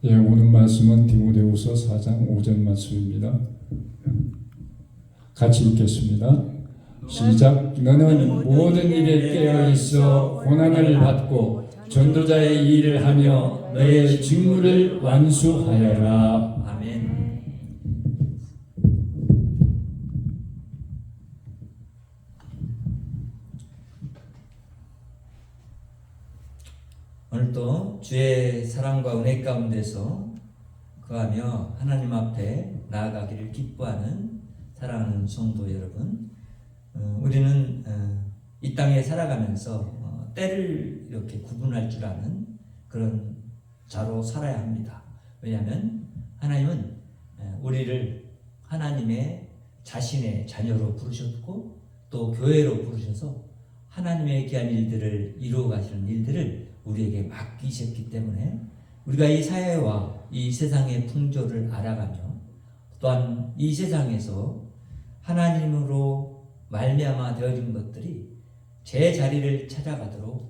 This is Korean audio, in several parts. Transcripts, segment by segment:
예, 오늘 말씀은 디모데후서 4장 5절 말씀입니다. 같이 읽겠습니다. 시작. 너는 모든 일에 깨어 있어 고난을 받고 전도자의 일을 하며 너의 직무를 완수하여라. 아멘. 오늘도 주의 사랑과 은혜 가운데서 거하며 하나님 앞에 나아가기를 기뻐하는 사랑하는 성도 여러분, 우리는 이 땅에 살아가면서 때를 이렇게 구분할 줄 아는 그런 자로 살아야 합니다. 왜냐하면 하나님은 우리를 하나님의 자신의 자녀로 부르셨고 또 교회로 부르셔서 하나님의 귀한 일들을 이루어 가시는 일들을 우리에게 맡기셨기 때문에 우리가 이 사회와 이 세상의 풍조를 알아가며 또한 이 세상에서 하나님으로 말미암아 되어진 것들이 제 자리를 찾아가도록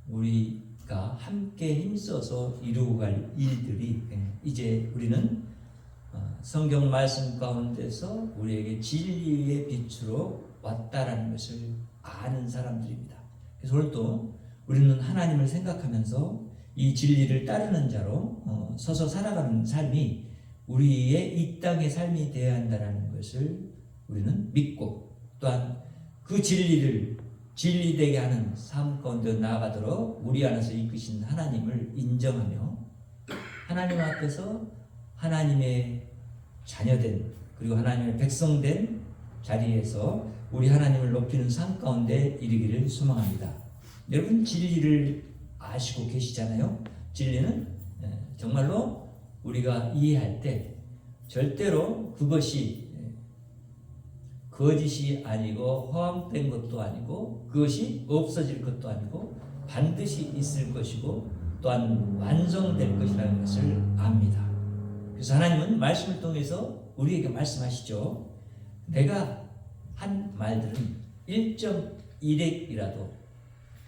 우리가 함께 힘써서 이루어 갈 일들이 이제 우리는 성경 말씀 가운데서 우리에게 진리의 빛으로 왔다라는 것을 아는 사람들입니다. 그래서 오늘도 우리는 하나님을 생각하면서 이 진리를 따르는 자로 서서 살아가는 삶이 우리의 이 땅의 삶이 되어야 한다는 것을 우리는 믿고 또한 그 진리를 진리되게 하는 삶 가운데 나아가도록 우리 안에서 이끄신 하나님을 인정하며 하나님 앞에서 하나님의 자녀된 그리고 하나님의 백성된 자리에서 우리 하나님을 높이는 삶 가운데 이르기를 소망합니다. 여러분 진리를 아시고 계시잖아요. 진리는 정말로 우리가 이해할 때 절대로 그것이 거짓이 아니고 허황된 것도 아니고 그것이 없어질 것도 아니고 반드시 있을 것이고 또한 완성될 것이라는 것을 압니다. 그래서 하나님은 말씀을 통해서 우리에게 말씀하시죠. 내가 한 말들은 1.1핵이라도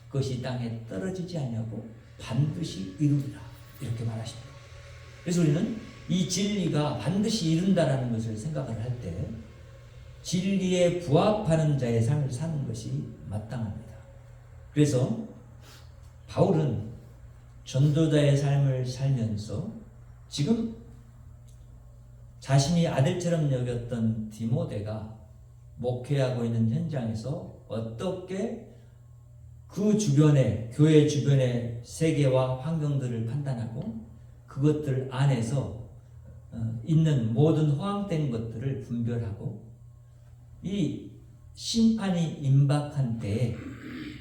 그것이 땅에 떨어지지 않냐고 반드시 이루리라 이렇게 말하십니다. 그래서 우리는 이 진리가 반드시 이룬다라는 것을 생각을 할 때 진리에 부합하는 자의 삶을 사는 것이 마땅합니다. 그래서 바울은 전도자의 삶을 살면서 지금 자신이 아들처럼 여겼던 디모데가 목회하고 있는 현장에서 어떻게 그 주변의 교회 주변의 세계와 환경들을 판단하고 그것들 안에서 있는 모든 허황된 것들을 분별하고 이 심판이 임박한 때에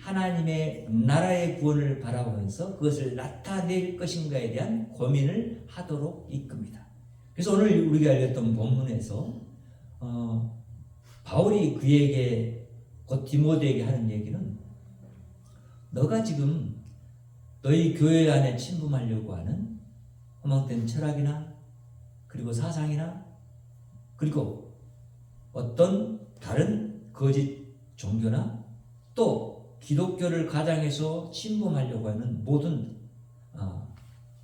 하나님의 나라의 구원을 바라보면서 그것을 나타낼 것인가에 대한 고민을 하도록 이끕니다. 그래서 오늘 우리가 읽었던 본문에서 바울이 그에게 곧 디모데에게 하는 얘기는 너가 지금 너희 교회 안에 침범하려고 하는 허망된 철학이나 그리고 사상이나 그리고 어떤 다른 거짓 종교나 또 기독교를 가장해서 침범하려고 하는 모든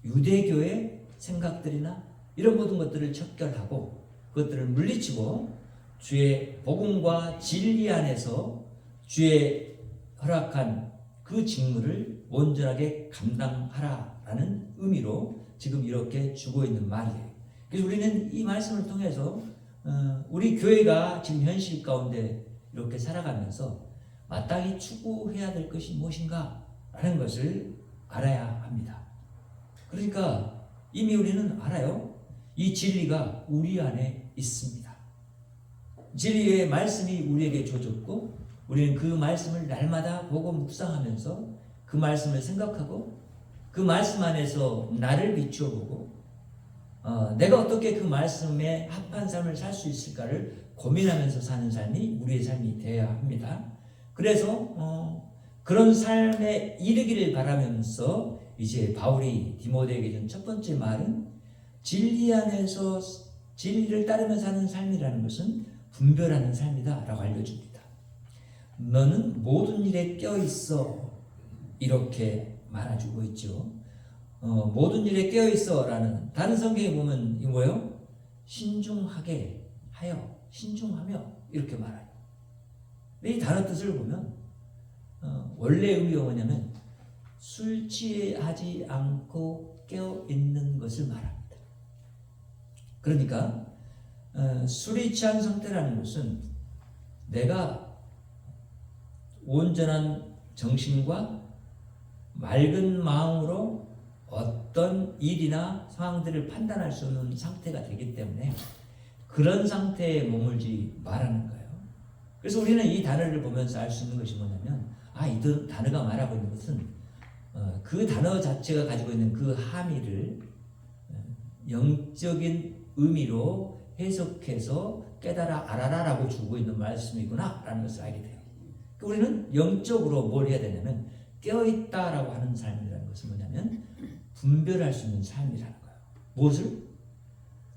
유대교의 생각들이나 이런 모든 것들을 척결하고 그것들을 물리치고 주의 복음과 진리 안에서 주의 허락한 그 직무를 온전하게 감당하라라는 의미로 지금 이렇게 주고 있는 말이에요. 그래서 우리는 이 말씀을 통해서 우리 교회가 지금 현실 가운데 이렇게 살아가면서 마땅히 추구해야 될 것이 무엇인가 라는 것을 알아야 합니다. 그러니까 이미 우리는 알아요. 이 진리가 우리 안에 있습니다. 진리의 말씀이 우리에게 주어졌고 우리는 그 말씀을 날마다 보고 묵상하면서 그 말씀을 생각하고 그 말씀 안에서 나를 비추어 보고 내가 어떻게 그 말씀에 합한 삶을 살 수 있을까를 고민하면서 사는 삶이 우리의 삶이 되어야 합니다. 그래서 그런 삶에 이르기를 바라면서 이제 바울이 디모데에게 준 첫 번째 말은 진리 안에서 진리를 따르며 사는 삶이라는 것은 분별하는 삶이다 라고 알려줍니다. 너는 모든 일에 껴있어 이렇게 말해주고 있죠. 모든 일에 깨어 있어라는, 다른 성경에 보면 이 뭐예요? 신중하게 하여, 신중하며 이렇게 말해요. 이 단어 뜻을 보면 원래 의미가 뭐냐면 술 취하지 않고 깨어 있는 것을 말합니다. 그러니까 술이 취한 상태라는 것은 내가 온전한 정신과 맑은 마음으로 어떤 일이나 상황들을 판단할 수 없는 상태가 되기 때문에 그런 상태에 머물지 말하는 거예요. 그래서 우리는 이 단어를 보면서 알 수 있는 것이 뭐냐면, 이 단어가 말하고 있는 것은 그 단어 자체가 가지고 있는 그 함의를 영적인 의미로 해석해서 깨달아 알아라라고 주고 있는 말씀이구나 라는 것을 알게 돼요. 우리는 영적으로 뭘 해야 되냐면 깨어있다라고 하는 삶이라는 것은 뭐냐면 분별할 수 있는 삶이라는 거예요. 무엇을?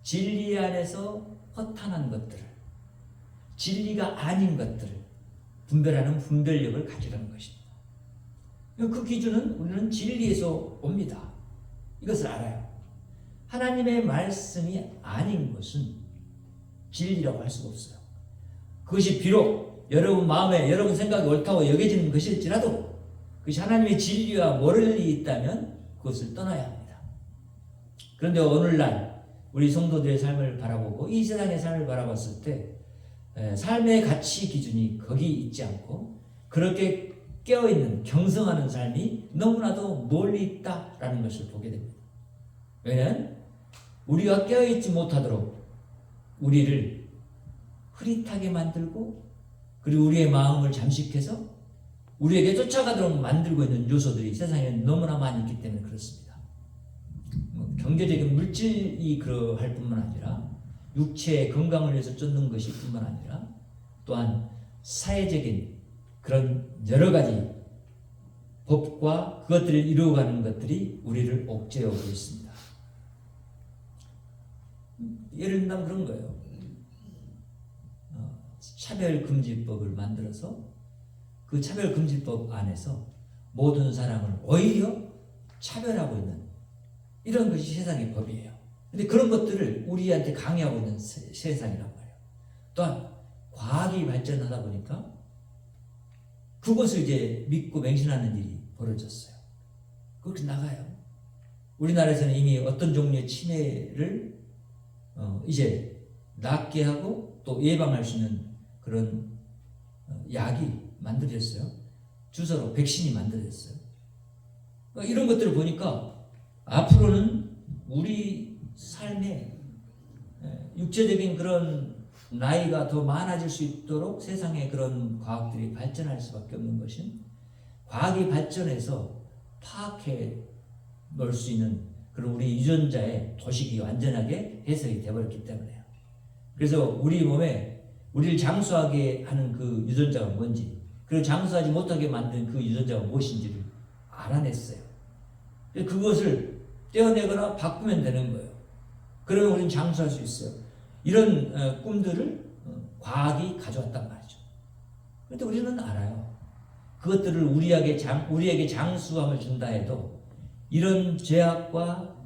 진리 안에서 허탄한 것들을, 진리가 아닌 것들을 분별하는 분별력을 가지라는 것입니다. 그 기준은 우리는 진리에서 옵니다. 이것을 알아요. 하나님의 말씀이 아닌 것은 진리라고 할 수가 없어요. 그것이 비록 여러분 마음에 여러분 생각이 옳다고 여겨지는 것일지라도 그것이 하나님의 진리와 멀리 있다면 그것을 떠나야 합니다. 그런데 오늘날 우리 성도들의 삶을 바라보고 이 세상의 삶을 바라봤을 때 삶의 가치 기준이 거기 있지 않고 그렇게 깨어있는 경성하는 삶이 너무나도 멀리 있다라는 것을 보게 됩니다. 왜냐하면 우리가 깨어있지 못하도록 우리를 흐릿하게 만들고 그리고 우리의 마음을 잠식해서 우리에게 쫓아가도록 만들고 있는 요소들이 세상에 너무나 많이 있기 때문에 그렇습니다. 경제적인 물질이 그러할 뿐만 아니라 육체의 건강을 위해서 쫓는 것이 뿐만 아니라 또한 사회적인 그런 여러 가지 법과 그것들을 이루어가는 것들이 우리를 옥죄하고 있습니다. 예를 들면 그런 거예요. 차별금지법을 만들어서 그 차별금지법 안에서 모든 사람을 오히려 차별하고 있는 이런 것이 세상의 법이에요. 근데 그런 것들을 우리한테 강요하고 있는 세상이란 말이에요. 또한 과학이 발전하다 보니까 그것을 이제 믿고 맹신하는 일이 벌어졌어요. 그렇게 나가요. 우리나라에서는 이미 어떤 종류의 치매를 이제 낫게 하고 또 예방할 수 있는 그런 약이 만들어졌어요. 주사로 백신이 만들어졌어요. 이런 것들을 보니까 앞으로는 우리 삶에 육체적인 그런 나이가 더 많아질 수 있도록 세상에 그런 과학들이 발전할 수밖에 없는 것은 과학이 발전해서 파악해 놓을 수 있는 그런 우리 유전자의 도식이 완전하게 해석이 되어버렸기 때문에요. 그래서 우리 몸에 우리를 장수하게 하는 그 유전자가 뭔지, 그리고 장수하지 못하게 만든 그 유전자가 무엇인지를 알아냈어요. 그것을 떼어내거나 바꾸면 되는 거예요. 그러면 우리는 장수할 수 있어요. 이런 꿈들을 과학이 가져왔단 말이죠. 그런데 우리는 알아요. 그것들을 우리에게 장수함을 준다 해도 이런 죄악과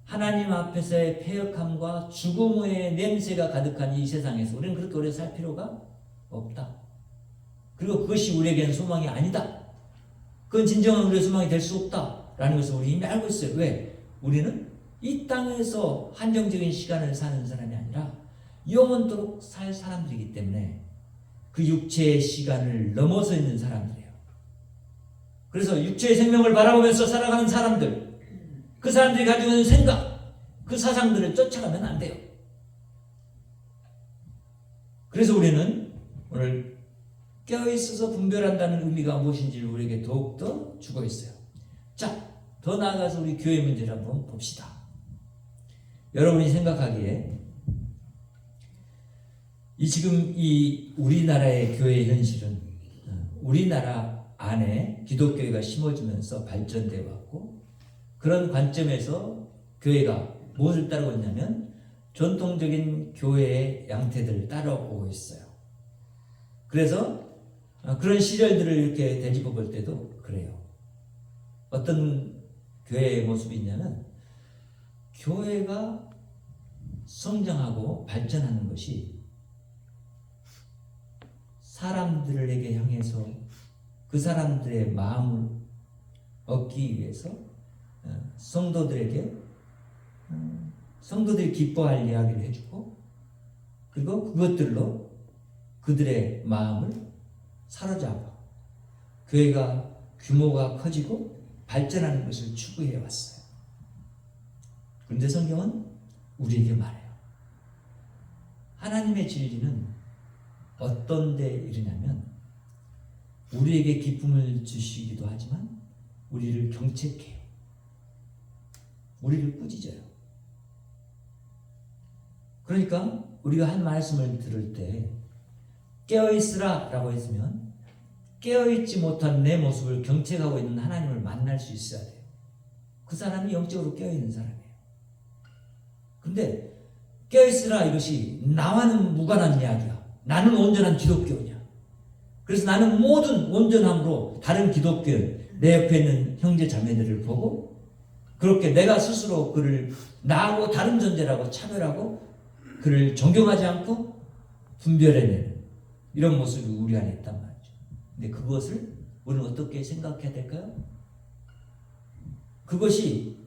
하나님 앞에서의 패역함과 죽음의 냄새가 가득한 이 세상에서 우리는 그렇게 오래 살 필요가 없다. 그리고 그것이 우리에게는 소망이 아니다. 그건 진정한 우리의 소망이 될 수 없다라는 것을 우리 이미 알고 있어요. 왜? 우리는 이 땅에서 한정적인 시간을 사는 사람이 아니라 영원토록 살 사람들이기 때문에 그 육체의 시간을 넘어서 있는 사람들이에요. 그래서 육체의 생명을 바라보면서 살아가는 사람들, 그 사람들이 가지고 있는 생각, 그 사상들을 쫓아가면 안 돼요. 그래서 우리는 오늘 깨어있어서 분별한다는 의미가 무엇인지를 우리에게 더욱더 주고 있어요. 자, 더 나아가서 우리 교회 문제를 한번 봅시다. 여러분이 생각하기에 지금 이 우리나라의 교회 현실은 우리나라 안에 기독교회가 심어지면서 발전되어 왔고 그런 관점에서 교회가 무엇을 따르고 있냐면 전통적인 교회의 양태들을 따라오고 있어요. 그래서 그런 시절들을 이렇게 되짚어 볼 때도 그래요. 어떤 교회의 모습이 있냐면 교회가 성장하고 발전하는 것이 사람들에게 향해서 그 사람들의 마음을 얻기 위해서 성도들에게 성도들이 기뻐할 이야기를 해주고 그리고 그것들로 그들의 마음을 사로잡아 교회가 규모가 커지고 발전하는 것을 추구해 왔어요. 그런데 성경은 우리에게 말해요. 하나님의 진리는 어떤 데 이르냐면 우리에게 기쁨을 주시기도 하지만 우리를 경책해요. 우리를 꾸짖어요. 그러니까 우리가 한 말씀을 들을 때 깨어있으라 라고 했으면 깨어있지 못한 내 모습을 경책하고 있는 하나님을 만날 수 있어야 돼요. 그 사람이 영적으로 깨어있는 사람이에요. 근데 깨어있으라 이것이 나와는 무관한 이야기야. 나는 온전한 기독교냐. 그래서 나는 모든 온전함으로 다른 기독교인 내 옆에 있는 형제 자매들을 보고 그렇게 내가 스스로 그를 나하고 다른 존재라고 차별하고 그를 존경하지 않고 분별해내는 이런 모습이 우리 안에 있단 말이죠. 근데 그것을 우리는 어떻게 생각해야 될까요? 그것이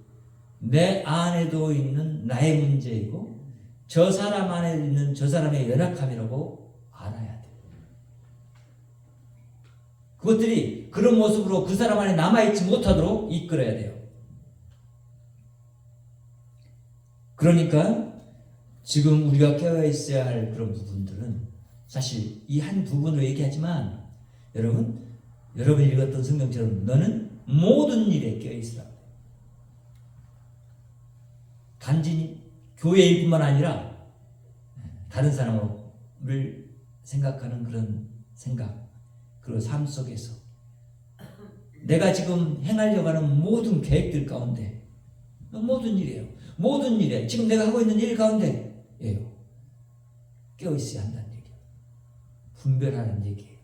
내 안에도 있는 나의 문제이고 저 사람 안에 있는 저 사람의 연약함이라고 알아야 돼요. 그것들이 그런 모습으로 그 사람 안에 남아있지 못하도록 이끌어야 돼요. 그러니까 지금 우리가 깨어 있어야 할 그런 부분들은 사실 이 한 부분으로 얘기하지만 여러분이 읽었던 성경처럼 너는 모든 일에 깨어 있으라. 단지 교회일 뿐만 아니라 다른 사람을 생각하는 그런 생각 그리고 삶 속에서 내가 지금 행하려고 하는 모든 계획들 가운데 모든 일이에요. 모든 일에 지금 내가 하고 있는 일 가운데예요. 깨어 있어야 한다는 얘기예요. 분별하는 얘기예요.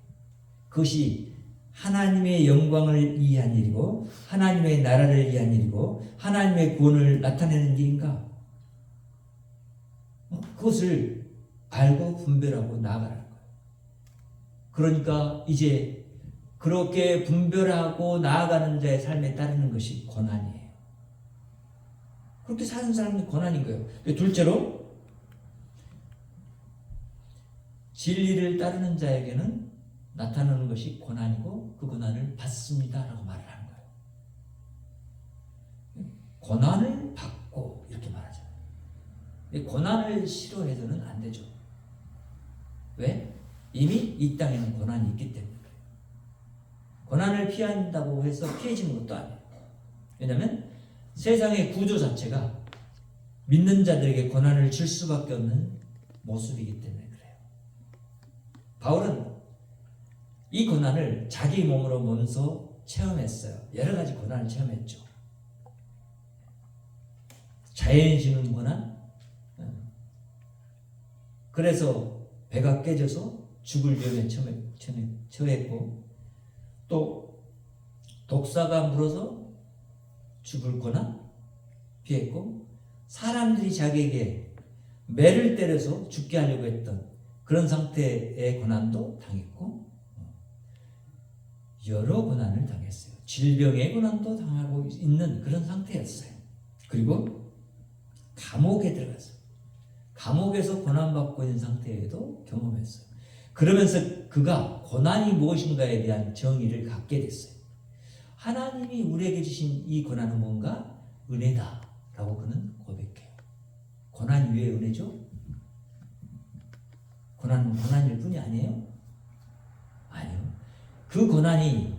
그것이 하나님의 영광을 위한 일이고 하나님의 나라를 위한 일이고 하나님의 구원을 나타내는 일인가? 그것을 알고 분별하고 나아가라는 거예요. 그러니까 이제 그렇게 분별하고 나아가는 자의 삶에 따르는 것이 고난이에요. 그렇게 사는 사람이 고난인 거예요. 둘째로 진리를 따르는 자에게는 나타나는 것이 고난이고 그 고난을 받습니다 라고 말을 하는 거예요. 고난을 받고 이렇게 말하잖아요. 고난을 싫어해서는 안 되죠. 왜? 이미 이 땅에는 고난이 있기 때문에 그래요. 고난을 피한다고 해서 피해지는 것도 아니에요. 왜냐하면 세상의 구조 자체가 믿는 자들에게 고난을 줄 수밖에 없는 모습이기 때문에 그래요. 바울은 이 고난을 자기 몸으로 먼저 체험했어요. 여러 가지 고난을 체험했죠. 자연이 주는 고난, 그래서 배가 깨져서 죽을 위험에 처했고 또 독사가 물어서 죽을 고난 피했고 사람들이 자기에게 매를 때려서 죽게 하려고 했던 그런 상태의 고난도 당했고 여러 고난을 당했어요. 질병의 고난도 당하고 있는 그런 상태였어요. 그리고 감옥에 들어갔어요. 감옥에서 고난받고 있는 상태에도 경험했어요. 그러면서 그가 고난이 무엇인가에 대한 정의를 갖게 됐어요. 하나님이 우리에게 주신 이 고난은 뭔가? 은혜다 라고 그는 고백해요. 고난이 왜 은혜죠? 고난은 고난일 뿐이 아니에요? 아니요. 그 고난이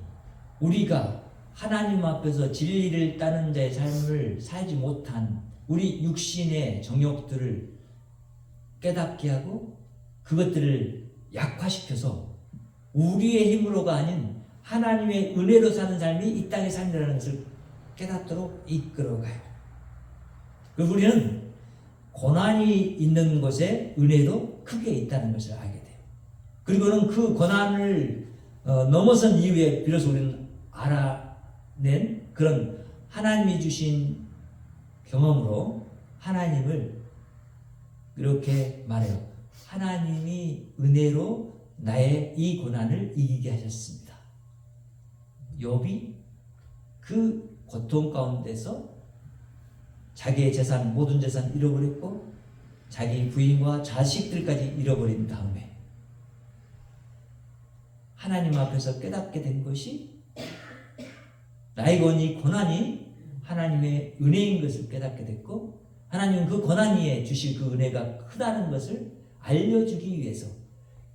우리가 하나님 앞에서 진리를 따르는 자의 삶을 살지 못한 우리 육신의 정욕들을 깨닫게 하고 그것들을 약화시켜서 우리의 힘으로가 아닌 하나님의 은혜로 사는 삶이 이 땅의 삶이라는 것을 깨닫도록 이끌어가요. 그리고 우리는 고난이 있는 곳에 은혜도 크게 있다는 것을 알게 돼요. 그리고는 그 고난을 넘어선 이후에 비로소 우리는 알아낸 그런 하나님이 주신 경험으로 하나님을 이렇게 말해요. 하나님이 은혜로 나의 이 고난을 이기게 하셨습니다. 욥이 그 고통 가운데서 자기의 재산, 모든 재산 잃어버렸고 자기 부인과 자식들까지 잃어버린 다음에 하나님 앞에서 깨닫게 된 것이 나에게 온 이 고난이 하나님의 은혜인 것을 깨닫게 됐고, 하나님은 그 고난 위에 주실 그 은혜가 크다는 것을 알려주기 위해서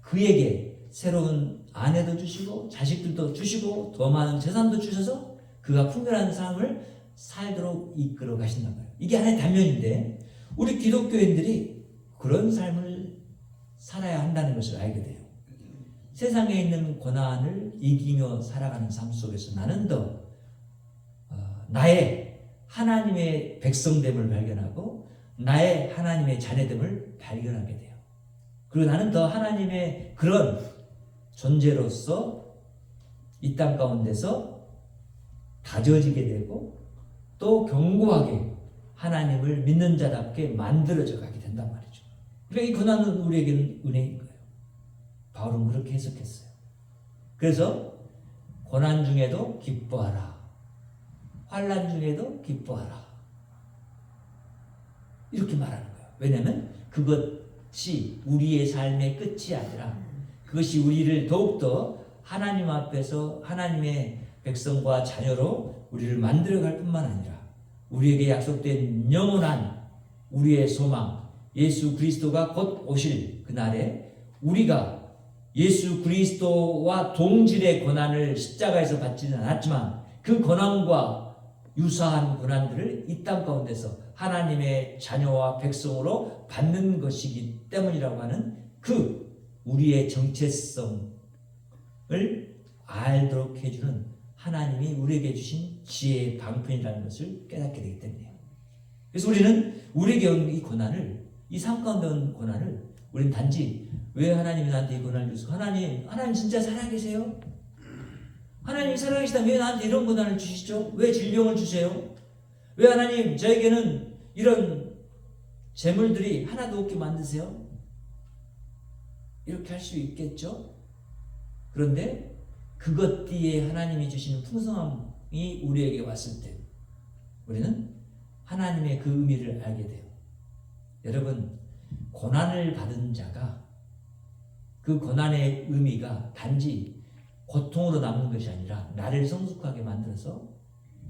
그에게 새로운 아내도 주시고 자식들도 주시고 더 많은 재산도 주셔서 그가 풍요한 삶을 살도록 이끌어 가신단 말이에요. 이게 하나의 단면인데 우리 기독교인들이 그런 삶을 살아야 한다는 것을 알게 돼요. 세상에 있는 고난을 이기며 살아가는 삶 속에서 나는 더 나의 하나님의 백성됨을 발견하고 나의 하나님의 자녀됨을 발견하게 돼요. 그리고 나는 더 하나님의 그런 존재로서 이 땅 가운데서 다져지게 되고 또 견고하게 하나님을 믿는 자답게 만들어져 가게 된단 말이죠. 그러니까 이 고난은 우리에게는 은혜인 거예요. 바울은 그렇게 해석했어요. 그래서 고난 중에도 기뻐하라. 환난 중에도 기뻐하라. 이렇게 말하는 거예요. 왜냐하면 그것이 우리의 삶의 끝이 아니라 그것이 우리를 더욱더 하나님 앞에서 하나님의 백성과 자녀로 우리를 만들어갈 뿐만 아니라 우리에게 약속된 영원한 우리의 소망 예수 그리스도가 곧 오실 그날에 우리가 예수 그리스도와 동질의 고난을 십자가에서 받지는 않았지만 그 고난과 유사한 고난들을 이 땅 가운데서 하나님의 자녀와 백성으로 받는 것이기 때문이라고 하는 그 우리의 정체성을 알도록 해주는 하나님이 우리에게 주신 지혜의 방편이라는 것을 깨닫게 되기 때문이에요. 그래서 우리는 우리에게 온 이 고난을, 이 삶 가운데 온 고난을 우리는 단지 왜 하나님이 나한테 이 고난을 주시고 하나님 진짜 살아계세요? 하나님이 살아계시다면 왜 나한테 이런 고난을 주시죠? 왜 질병을 주세요? 왜 하나님 저에게는 이런 재물들이 하나도 없게 만드세요? 이렇게 할 수 있겠죠? 그런데 그것 뒤에 하나님이 주시는 풍성함이 우리에게 왔을 때 우리는 하나님의 그 의미를 알게 돼요. 여러분, 고난을 받은 자가 그 고난의 의미가 단지 고통으로 남는 것이 아니라 나를 성숙하게 만들어서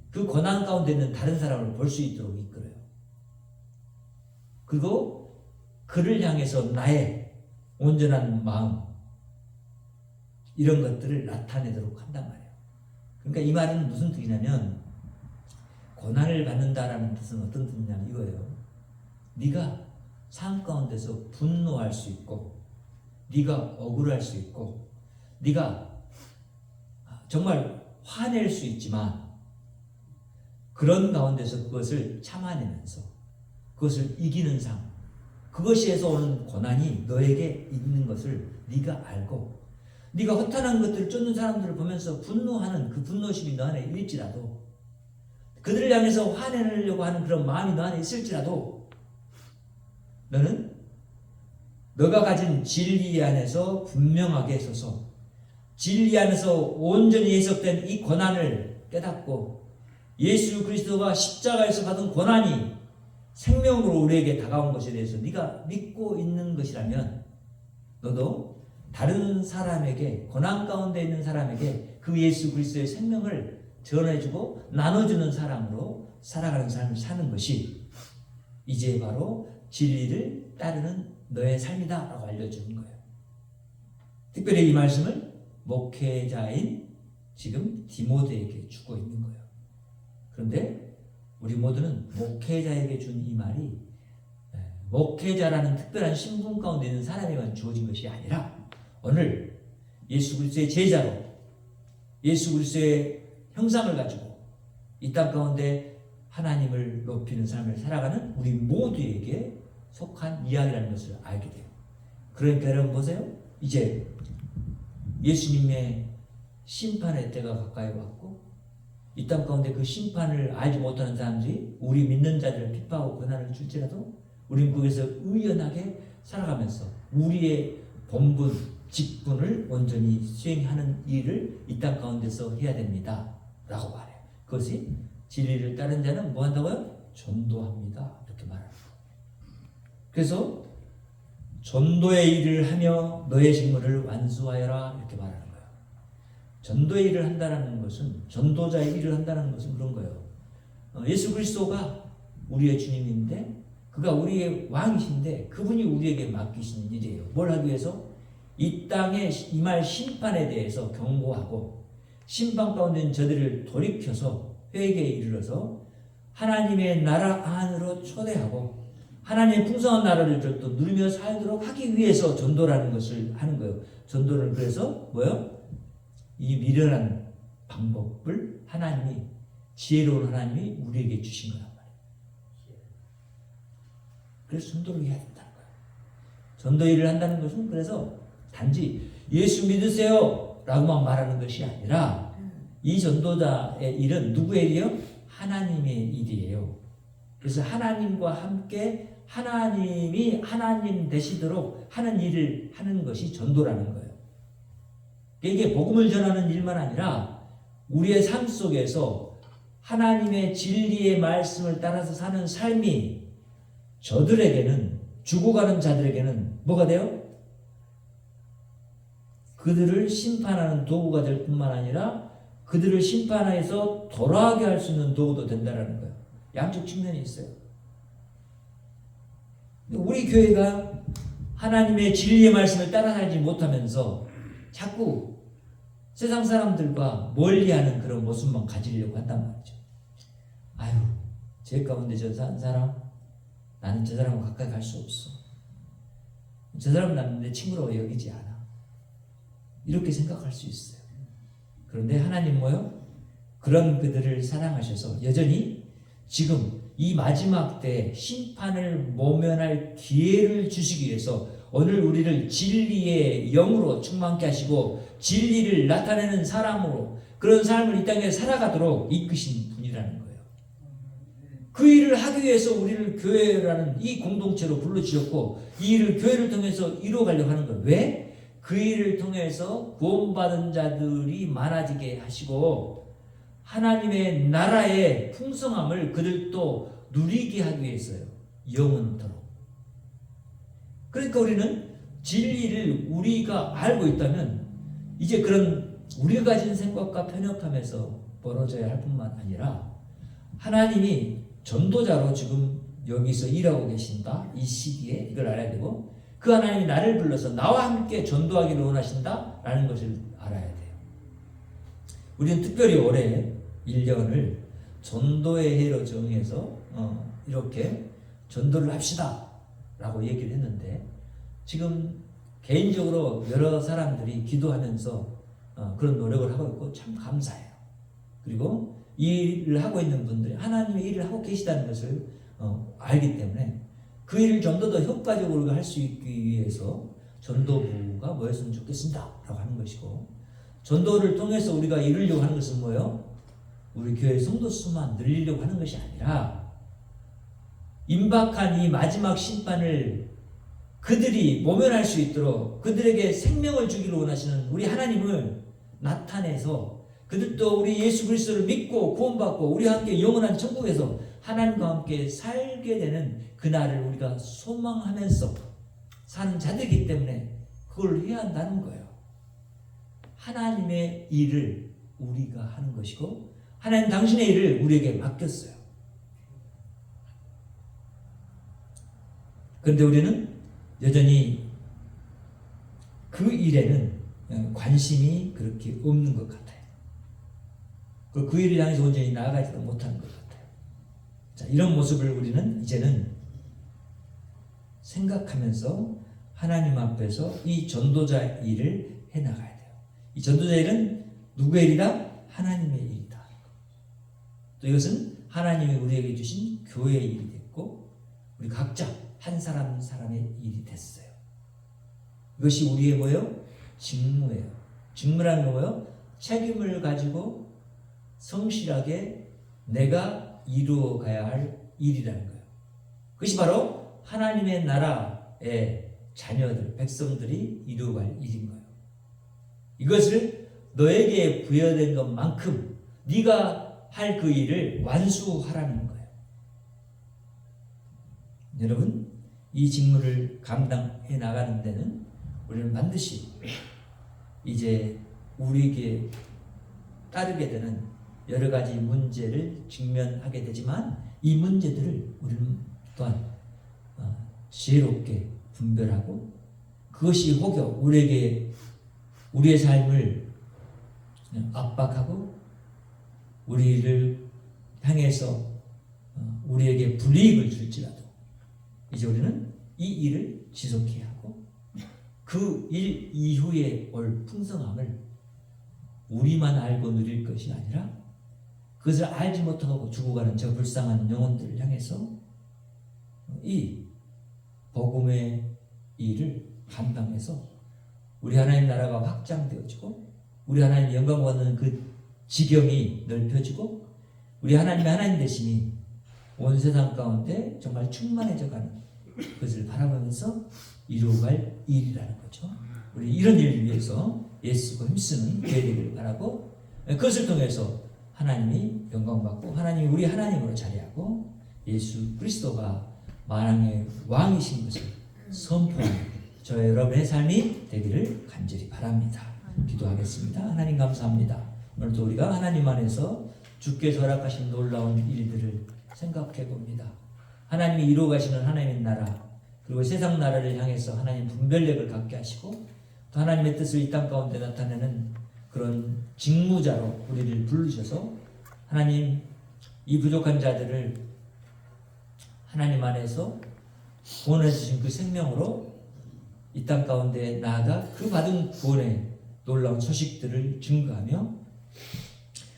그 고난 가운데 있는 다른 사람을 볼 수 있도록 이끌어요. 그리고 그를 향해서 나의 온전한 마음 이런 것들을 나타내도록 한단 말이에요. 그러니까 이 말은 무슨 뜻이냐면 고난을 받는다라는 뜻은 어떤 뜻이냐면 이거예요. 네가 삶 가운데서 분노할 수 있고 네가 억울할 수 있고 네가 정말 화낼 수 있지만 그런 가운데서 그것을 참아내면서 그것을 이기는 삶 그것에서 오는 고난이 너에게 있는 것을 네가 알고 네가 허탄한 것들을 쫓는 사람들을 보면서 분노하는 그 분노심이 너 안에 일지라도 그들을 향해서 화내려고 하는 그런 마음이 너 안에 있을지라도 너는 너가 가진 진리 안에서 분명하게 서서 진리 안에서 온전히 해석된 이 고난을 깨닫고 예수 그리스도가 십자가에서 받은 고난이 생명으로 우리에게 다가온 것에 대해서 네가 믿고 있는 것이라면 너도 다른 사람에게 고난 가운데 있는 사람에게 그 예수 그리스도의 생명을 전해주고 나눠주는 사람으로 살아가는 삶을 사는 것이 이제 바로 진리를 따르는 너의 삶이다 라고 알려주는 거예요. 특별히 이 말씀을 목회자인 지금 디모데에게 주고 있는 거예요. 그런데 우리 모두는 목회자에게 준 이 말이 목회자라는 특별한 신분 가운데 있는 사람에게만 주어진 것이 아니라 오늘 예수 그리스도의 제자로 예수 그리스도의 형상을 가지고 이 땅 가운데 하나님을 높이는 삶을 살아가는 우리 모두에게 속한 이야기라는 것을 알게 돼요. 그러니까 여러분 보세요. 이제 예수님의 심판의 때가 가까이 왔고 이 땅 가운데 그 심판을 알지 못하는 사람들이 우리 믿는 자들을 핍박하고 고난을 줄지라도 우리는 거기서 의연하게 살아가면서 우리의 본분, 직분을 온전히 수행하는 일을 이 땅 가운데서 해야 됩니다. 라고 말해요. 그것이 진리를 따른 자는 뭐 한다고요? 전도합니다. 이렇게 말합니다. 그래서 전도의 일을 하며 너의 직무를 완수하여라 이렇게 말하는 거예요. 전도의 일을 한다는 것은, 전도자의 일을 한다는 것은 그런 거예요. 예수 그리스도가 우리의 주님인데 그가 우리의 왕이신데 그분이 우리에게 맡기신 일이에요. 뭘 하기 위해서? 이 땅에 임할 심판에 대해서 경고하고 심판 가운데 있는 저들을 돌이켜서 회개에 이르러서 하나님의 나라 안으로 초대하고 하나님의 풍성한 나라를 또 누리며 살도록 하기 위해서 전도라는 것을 하는 거예요. 전도를 그래서 뭐요? 이 미련한 방법을 하나님이, 지혜로운 하나님이 우리에게 주신 거란 말이에요. 그래서 전도를 해야 된다는 거예요. 전도 일을 한다는 것은 그래서 단지 예수 믿으세요 라고만 말하는 것이 아니라 이 전도자의 일은 누구의 일이요? 하나님의 일이에요. 그래서 하나님과 함께 하나님이 하나님 되시도록 하는 일을 하는 것이 전도라는 거예요. 이게 복음을 전하는 일만 아니라 우리의 삶 속에서 하나님의 진리의 말씀을 따라서 사는 삶이 저들에게는, 죽어가는 자들에게는 뭐가 돼요? 그들을 심판하는 도구가 될 뿐만 아니라 그들을 심판해서 돌아가게 할 수 있는 도구도 된다는 거예요. 양쪽 측면이 있어요. 우리 교회가 하나님의 진리의 말씀을 따라 살지 못하면서 자꾸 세상 사람들과 멀리하는 그런 모습만 가지려고 한단 말이죠. 아유, 제 가운데 저 사람, 나는 저 사람과 가까이 갈 수 없어. 저 사람은 나는 내 친구라고 여기지 않아. 이렇게 생각할 수 있어요. 그런데 하나님 뭐요? 그런 그들을 사랑하셔서 여전히 지금 이 마지막 때 심판을 모면할 기회를 주시기 위해서 오늘 우리를 진리의 영으로 충만케 하시고 진리를 나타내는 사람으로 그런 삶을 이 땅에 살아가도록 이끄신 분이라는 거예요. 그 일을 하기 위해서 우리를 교회라는 이 공동체로 불러주셨고 이 일을 교회를 통해서 이루어가려고 하는 거예요. 왜? 그 일을 통해서 구원받은 자들이 많아지게 하시고 하나님의 나라의 풍성함을 그들도 누리게 하기 위해서요. 영원토록. 그러니까 우리는 진리를 우리가 알고 있다면 이제 그런 우리가 가진 생각과 편협함에서 벌어져야 할 뿐만 아니라 하나님이 전도자로 지금 여기서 일하고 계신다. 이 시기에 이걸 알아야 되고 그 하나님이 나를 불러서 나와 함께 전도하기를 원하신다라는 것을 알아야 돼요. 우리는 특별히 올해 1년을 전도의 해로 정해서 이렇게 전도를 합시다 라고 얘기를 했는데 지금 개인적으로 여러 사람들이 기도하면서 그런 노력을 하고 있고 참 감사해요. 그리고 이 일을 하고 있는 분들이 하나님의 일을 하고 계시다는 것을 알기 때문에 그 일을 좀 더 효과적으로 할 수 있기 위해서 전도부가 뭐였으면 좋겠습니다 라고 하는 것이고 전도를 통해서 우리가 이루려고 하는 것은 뭐예요? 우리 교회 성도 수만 늘리려고 하는 것이 아니라 임박한 이 마지막 심판을 그들이 모면할 수 있도록 그들에게 생명을 주기를 원하시는 우리 하나님을 나타내서 그들도 우리 예수 그리스도를 믿고 구원받고 우리와 함께 영원한 천국에서 하나님과 함께 살게 되는 그날을 우리가 소망하면서 사는 자들이기 때문에 그걸 해야 한다는 거예요. 하나님의 일을 우리가 하는 것이고 하나님 당신의 일을 우리에게 맡겼어요. 그런데 우리는 여전히 그 일에는 관심이 그렇게 없는 것 같아요. 그 일을 향해서 온전히 나아가지도 못하는 것 같아요. 자, 이런 모습을 우리는 이제는 생각하면서 하나님 앞에서 이 전도자 일을 해나가야 돼요. 이 전도자 일은 누구의 일이다? 하나님의 일이다. 또 이것은 하나님이 우리에게 주신 교회의 일이 됐고 우리 각자 한 사람 한 사람의 일이 됐어요. 이것이 우리의 뭐예요? 직무예요. 직무라는 건 뭐예요? 책임을 가지고 성실하게 내가 이루어 가야 할 일이라는 거예요. 그것이 바로 하나님의 나라의 자녀들, 백성들이 이루어갈 일인 거예요. 이것을 너에게 부여된 것만큼 네가 할 그 일을 완수하라는 거예요. 여러분, 이 직무를 감당해 나가는 데는 우리는 반드시 이제 우리에게 따르게 되는 여러 가지 문제를 직면하게 되지만 이 문제들을 우리는 또한 지혜롭게 분별하고 그것이 혹여 우리에게 우리의 삶을 압박하고 우리를 향해서 우리에게 불이익을 줄지라도 이제 우리는 이 일을 지속해야 하고 그 일 이후에 올 풍성함을 우리만 알고 누릴 것이 아니라 그것을 알지 못하고 죽어가는 저 불쌍한 영혼들을 향해서 이 복음의 일을 감당해서 우리 하나님 나라가 확장되어지고 우리 하나님 영광 받는 그 지경이 넓혀지고 우리 하나님의 하나님 되심이 온 세상 가운데 정말 충만해져가는 그것을 바라보면서 이루어갈 일이라는 거죠. 우리 이런 일을 위해서 예수가 힘쓰는 교회 되기를 바라고 그것을 통해서 하나님이 영광받고 하나님이 우리 하나님으로 자리하고 예수 그리스도가 만왕의 왕이신 것을 선포하는 저의 여러분의 삶이 되기를 간절히 바랍니다. 기도하겠습니다. 하나님 감사합니다. 오늘도 우리가 하나님 안에서 주께서 허락하신 놀라운 일들을 생각해 봅니다. 하나님이 이루어 가시는 하나님의 나라 그리고 세상 나라를 향해서 하나님 분별력을 갖게 하시고 또 하나님의 뜻을 이 땅 가운데 나타내는 그런 직무자로 우리를 부르셔서 하나님 이 부족한 자들을 하나님 안에서 구원해주신 그 생명으로 이 땅 가운데 나아가 그 받은 구원의 놀라운 소식들을 증거하며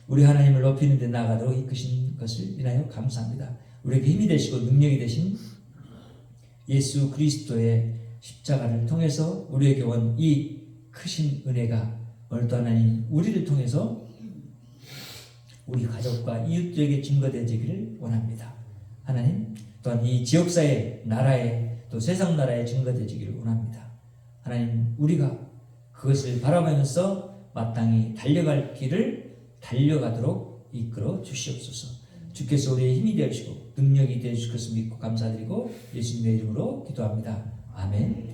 우리 하나님을 높이는 데 나아가도록 이끄신 것을 인하여 감사합니다. 우리에게 힘이 되시고 능력이 되신 예수 그리스도의 십자가를 통해서 우리에게 온 이 크신 은혜가 오늘도 하나님 우리를 통해서 우리 가족과 이웃들에게 증거되기를 원합니다. 하나님 또한 이 지역사회 나라에 또 세상 나라에 증거되기를 원합니다. 하나님 우리가 그것을 바라보면서 마땅히 달려갈 길을 달려가도록 이끌어 주시옵소서. 주께서 우리의 힘이 되어주시고 능력이 되어주실 것을 믿고 감사드리고 예수님의 이름으로 기도합니다. 아멘.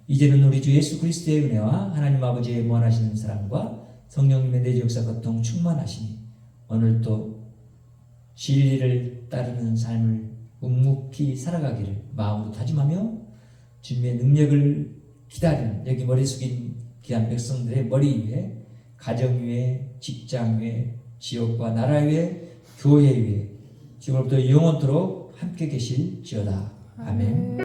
이제는 우리 주 예수 그리스도의 은혜와 하나님 아버지의 무한하신 사랑과 성령님의 내주 역사 고통 충만하시니 오늘도 진리를 따르는 삶을 묵묵히 살아가기를 마음으로 다짐하며 주님의 능력을 기다리는 여기 머리 숙인 귀한 백성들의 머리 위에 가정 위에 직장 위에 지역과 나라 위에 교회 위에 지금부터 영원토록 함께 계실지어다. 아멘.